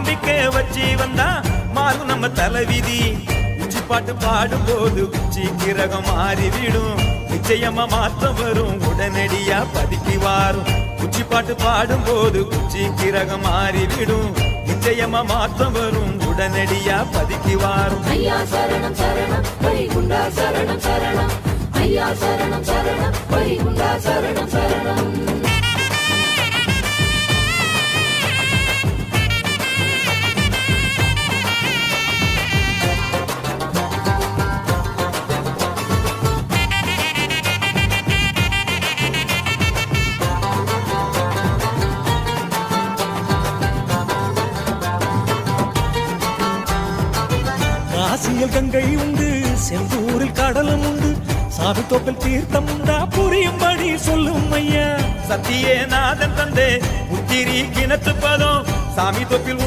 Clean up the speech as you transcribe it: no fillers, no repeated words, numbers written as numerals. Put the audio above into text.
நம்பிக்கை வச்சு வந்தா மாறும் நம்ம தலைவிதி. உச்சி பாட்டு பாடும் போது உச்சி கிரகம் மாறிவிடும். நிச்சயமா மாற்றம் வரும், உடனடியா பதுக்கி வாரும். உச்சி பாட்டு பாடும் போது உச்சி கிரகம் மாறிவிடும். நிச்சயமா மாற்றம் வரும், உடனடியா பதுக்கி வாரும். ஐயா சரணம் சரணம் வைகுண்டா சரணம் சரணம். ஐயா சரணம் சரணம் வைகுண்டா சரணம் சரணம். காசியில் கங்கை உண்டு, செந்தூரில் கடலும் உண்டு. சாமி தோப்பில் தீர்த்தம் உண்டா, புரியும்படி சொல்லும் ஐயா. சத்தியே நாதன் தந்தே புத்திரி கிணத்து பதம் சாமி தொப்பில்